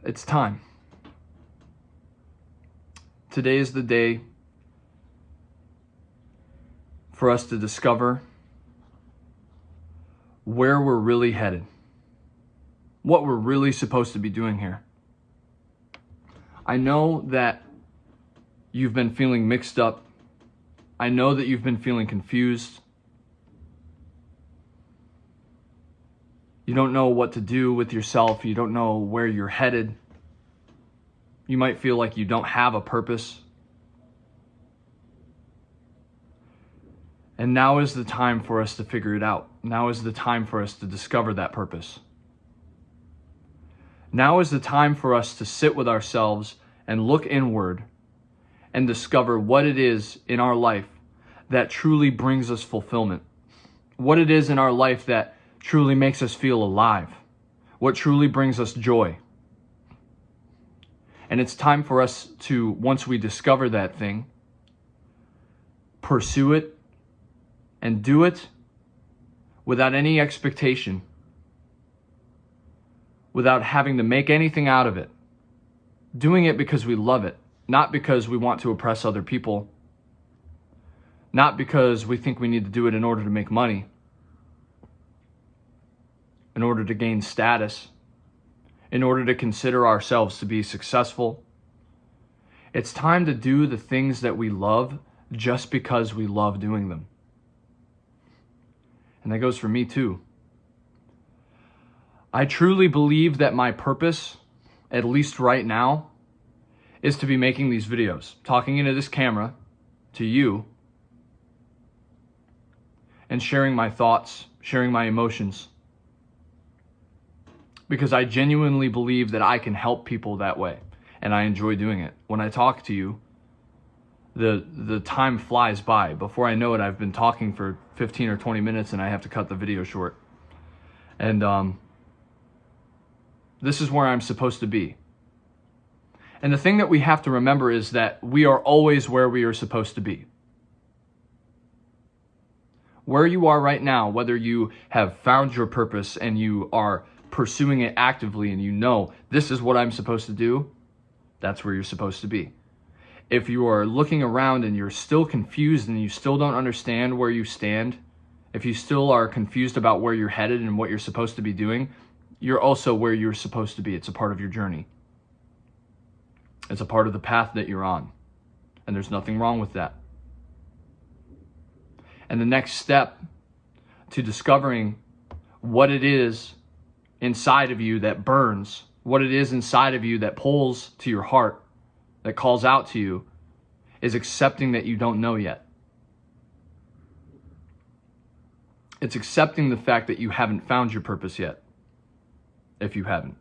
It's time. Today is the day for us to discover where we're really headed, what we're really supposed to be doing here. I know that you've been feeling mixed up. I know that you've been feeling confused. You don't know what to do with yourself. You don't know where you're headed. You might feel like you don't have a purpose. And now is the time for us to figure it out. Now is the time for us to discover that purpose. Now is the time for us to sit with ourselves and look inward and discover what it is in our life that truly brings us fulfillment. What it is in our life that truly makes us feel alive. What truly brings us joy. And it's time for us to, once we discover that thing, pursue it and do it without any expectation, without having to make anything out of it. Doing it because we love it, not because we want to oppress other people, not because we think we need to do it in order to make money, in order to gain status, in order to consider ourselves to be successful. It's time to do the things that we love just because we love doing them. And that goes for me too. I truly believe that my purpose, at least right now, is to be making these videos, talking into this camera to you, and sharing my thoughts, sharing my emotions. Because I genuinely believe that I can help people that way, and I enjoy doing it. When I talk to you, the time flies by. Before I know it, I've been talking for 15 or 20 minutes and I have to cut the video short. And this is where I'm supposed to be. And the thing that we have to remember is that we are always where we are supposed to be. Where you are right now, whether you have found your purpose and you are pursuing it actively and you know this is what I'm supposed to do, that's where you're supposed to be. If you are looking around and you're still confused and you still don't understand where you stand, if you still are confused about where you're headed and what you're supposed to be doing, you're also where you're supposed to be. It's a part of your journey. It's a part of the path that you're on. And there's nothing wrong with that. And the next step to discovering what it is inside of you that burns, what it is inside of you that pulls to your heart, that calls out to you, is accepting that you don't know yet. It's accepting the fact that you haven't found your purpose yet, if you haven't.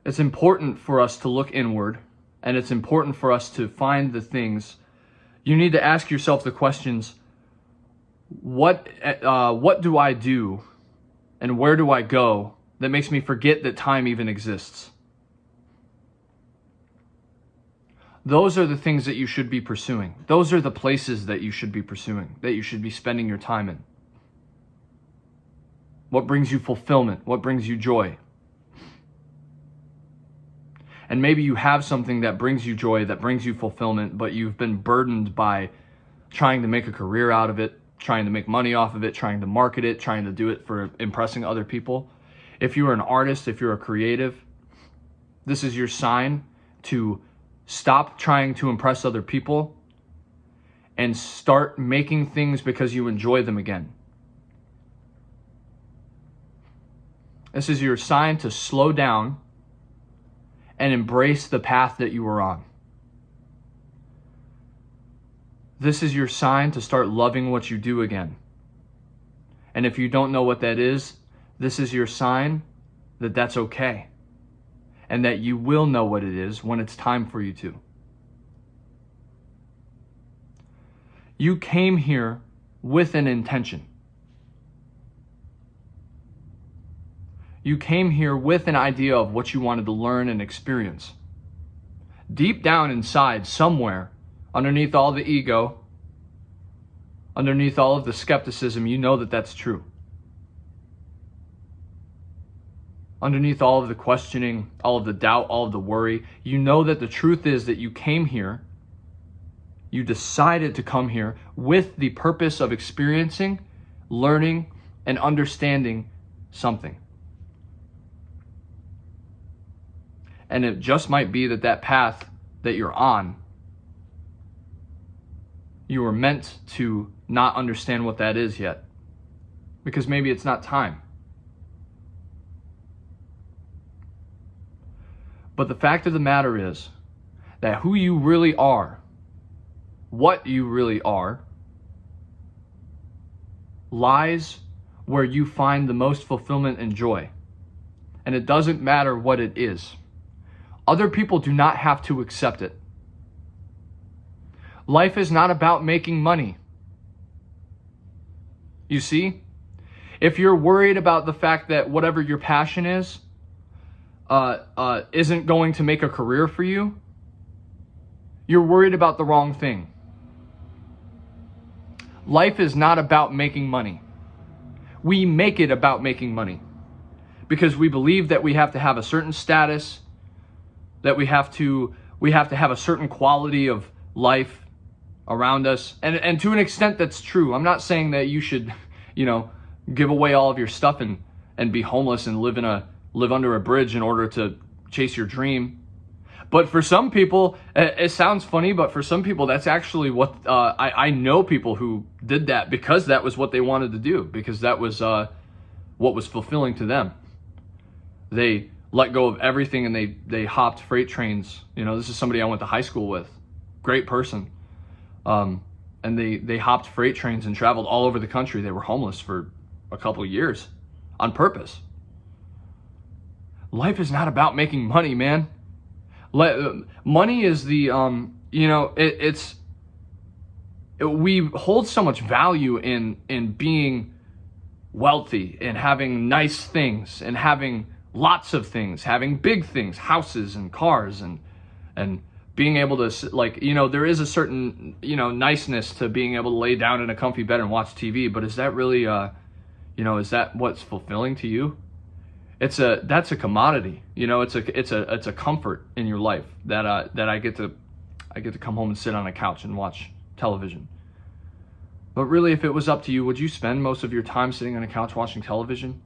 It's important for us to look inward, and it's important for us to find the things. You need to ask yourself the questions, what do I do and where do I go that makes me forget that time even exists? Those are the things that you should be pursuing. Those are the places that you should be pursuing, that you should be spending your time in. What brings you fulfillment? What brings you joy? And maybe you have something that brings you joy, that brings you fulfillment, but you've been burdened by trying to make a career out of it, trying to make money off of it, trying to market it, trying to do it for impressing other people. If you're an artist, if you're a creative, this is your sign to stop trying to impress other people and start making things because you enjoy them again. This is your sign to slow down and embrace the path that you are on. This is your sign to start loving what you do again. And if you don't know what that is, this is your sign that that's okay. And that you will know what it is when it's time for you to. You came here with an intention. You came here with an idea of what you wanted to learn and experience. Deep down inside, somewhere, underneath all the ego, underneath all of the skepticism, you know that that's true. underneath all of the questioning, all of the doubt, all of the worry, you know that the truth is that you came here, you decided to come here with the purpose of experiencing, learning, and understanding something. And it just might be that that path that you're on, you were meant to not understand what that is yet, because maybe it's not time. But the fact of the matter is that who you really are, what you really are, lies where you find the most fulfillment and joy. And it doesn't matter what it is. Other people do not have to accept it. Life is not about making money. You see, if you're worried about the fact that whatever your passion is, isn't going to make a career for you, you're worried about the wrong thing. Life is not about making money. We make it about making money because we believe that we have to have a certain status, that we have to have a certain quality of life around us. And to an extent that's true. I'm not saying that you should, give away all of your stuff and be homeless and live under a bridge in order to chase your dream. But for some people, it sounds funny, but for some people, that's actually what I know people who did that because that was what they wanted to do, because that was what was fulfilling to them. They let go of everything and they hopped freight trains. This is somebody I went to high school with, great person. And they hopped freight trains and traveled all over the country. They were homeless for a couple of years on purpose. Life is not about making money, man. Money is the, we hold so much value in being wealthy and having nice things and having lots of things, having big things, houses and cars and being able to, there is a certain, niceness to being able to lay down in a comfy bed and watch TV, but is that really, is that what's fulfilling to you? That's a commodity, it's a comfort in your life that I get to come home and sit on a couch and watch television. But really, if it was up to you, would you spend most of your time sitting on a couch watching television?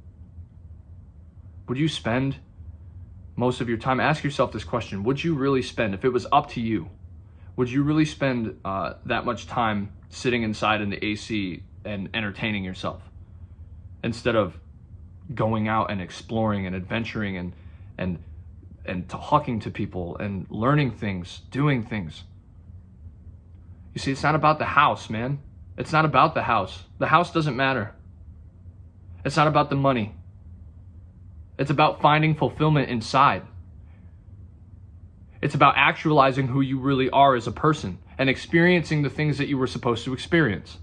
Would you spend most of your time? Ask yourself this question. Would you really spend, if it was up to you, would you really spend that much time sitting inside in the AC and entertaining yourself instead of going out and exploring and adventuring and talking to people and learning things, doing things? You see, it's not about the house, man. It's not about the house. The house doesn't matter. It's not about the money. It's about finding fulfillment inside. It's about actualizing who you really are as a person and experiencing the things that you were supposed to experience.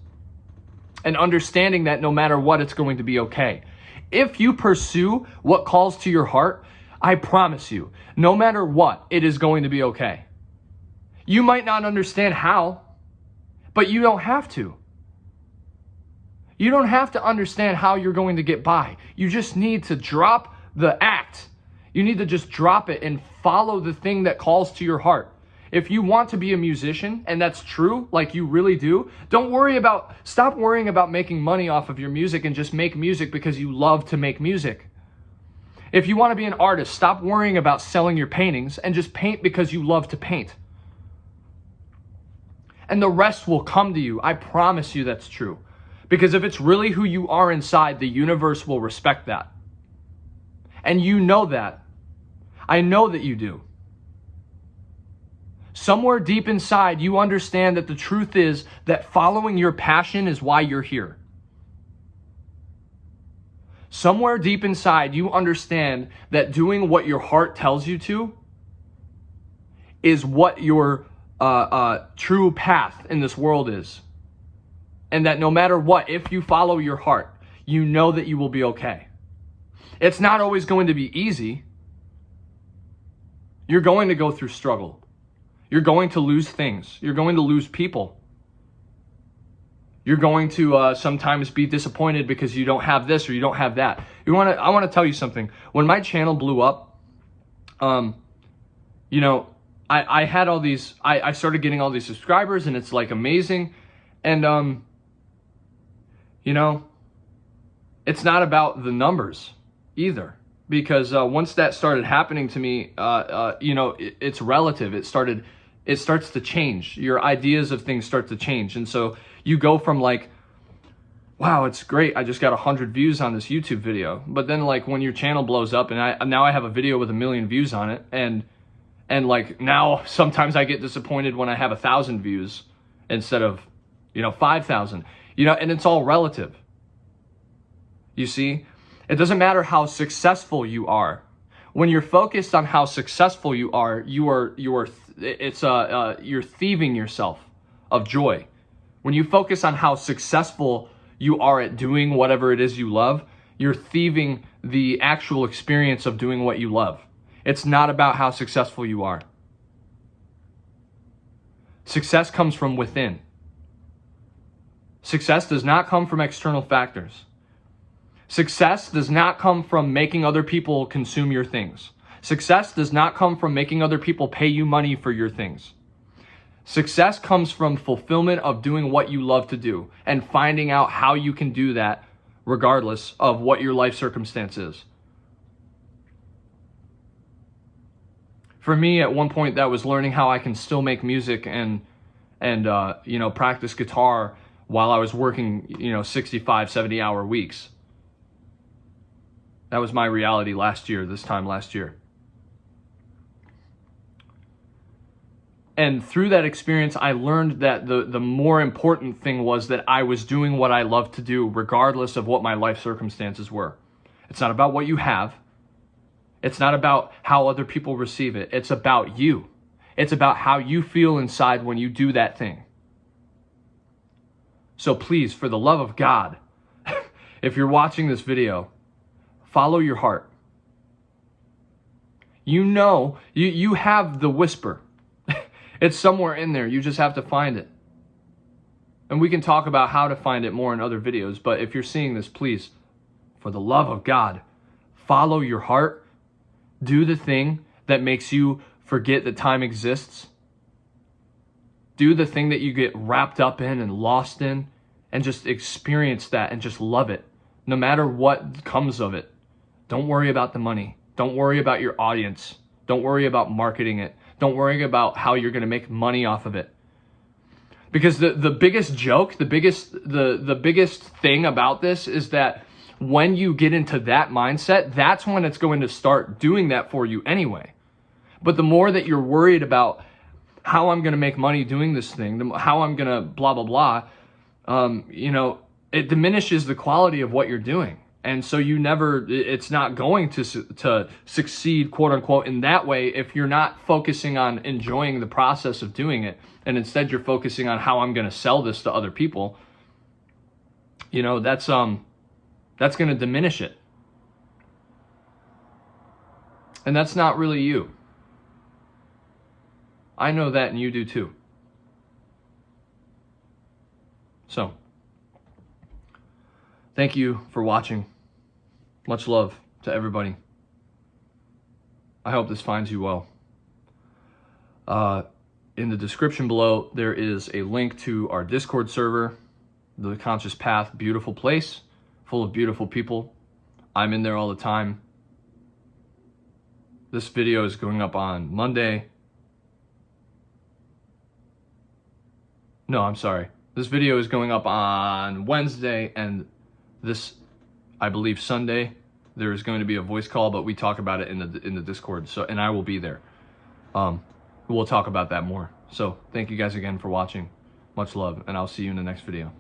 And understanding that no matter what, it's going to be okay. If you pursue what calls to your heart, I promise you, no matter what, it is going to be okay. You might not understand how, but you don't have to. You don't have to understand how you're going to get by. You just need to drop the act. You need to just drop it and follow the thing that calls to your heart. If you want to be a musician, and that's true, like you really do, stop worrying about making money off of your music and just make music because you love to make music. If you want to be an artist, stop worrying about selling your paintings and just paint because you love to paint. And the rest will come to you. I promise you that's true. Because if it's really who you are inside, the universe will respect that. And you know that. I know that you do. Somewhere deep inside, you understand that the truth is that following your passion is why you're here. Somewhere deep inside, you understand that doing what your heart tells you to is what your true path in this world is. And that no matter what, if you follow your heart, you know that you will be okay. It's not always going to be easy. You're going to go through struggle. You're going to lose things. You're going to lose people. You're going to sometimes be disappointed because you don't have this or you don't have that. I want to tell you something. When my channel blew up, you know, I had all these, I started getting all these subscribers, and it's like amazing. And, you know, it's not about the numbers either, because once that started happening to me, you know, it's relative. It starts to change. Your ideas of things start to change. And so you go from like, wow, it's great, I just got 100 views on this YouTube video. But then like when your channel blows up and now I have a video with 1 million views on it, and like now sometimes I get disappointed when I have 1,000 views instead of, you know, 5,000, you know, and it's all relative. You see, it doesn't matter how successful you are. When you're focused on how successful you are, you're thieving yourself of joy. When you focus on how successful you are at doing whatever it is you love, you're thieving the actual experience of doing what you love. It's not about how successful you are. Success comes from within. Success does not come from external factors. Success does not come from making other people consume your things. Success does not come from making other people pay you money for your things. Success comes from fulfillment of doing what you love to do and finding out how you can do that regardless of what your life circumstance is. For me, at one point, that was learning how I can still make music and you know, practice guitar while I was working, you know, 65, 70-hour weeks. That was my reality this time last year. And through that experience, I learned that the more important thing was that I was doing what I love to do, regardless of what my life circumstances were. It's not about what you have. It's not about how other people receive it. It's about you. It's about how you feel inside when you do that thing. So please, for the love of God, if you're watching this video, follow your heart. You know, you have the whisper. It's somewhere in there. You just have to find it. And we can talk about how to find it more in other videos. But if you're seeing this, please, for the love of God, follow your heart. Do the thing that makes you forget that time exists. Do the thing that you get wrapped up in and lost in, and just experience that and just love it, no matter what comes of it. Don't worry about the money. Don't worry about your audience. Don't worry about marketing it. Don't worry about how you're going to make money off of it. Because the biggest joke, the biggest thing about this is that when you get into that mindset, that's when it's going to start doing that for you anyway. But the more that you're worried about how I'm going to make money doing this thing, how I'm going to blah, blah, blah, you know, it diminishes the quality of what you're doing. And so it's not going to succeed, quote unquote, in that way if you're not focusing on enjoying the process of doing it. And instead you're focusing on how I'm going to sell this to other people. You know, that's going to diminish it. And that's not really you. I know that, and you do too. So, thank you for watching. Much love to everybody. I hope this finds you well. In the description below, there is a link to our Discord server, The Conscious Path. Beautiful place, full of beautiful people. I'm in there all the time. This video is going up on Monday. No, I'm sorry. This video is going up on Wednesday, and this, I believe, Sunday, there is going to be a voice call, but we talk about it in the Discord. So, and I will be there. We'll talk about that more. So, thank you guys again for watching. Much love, and I'll see you in the next video.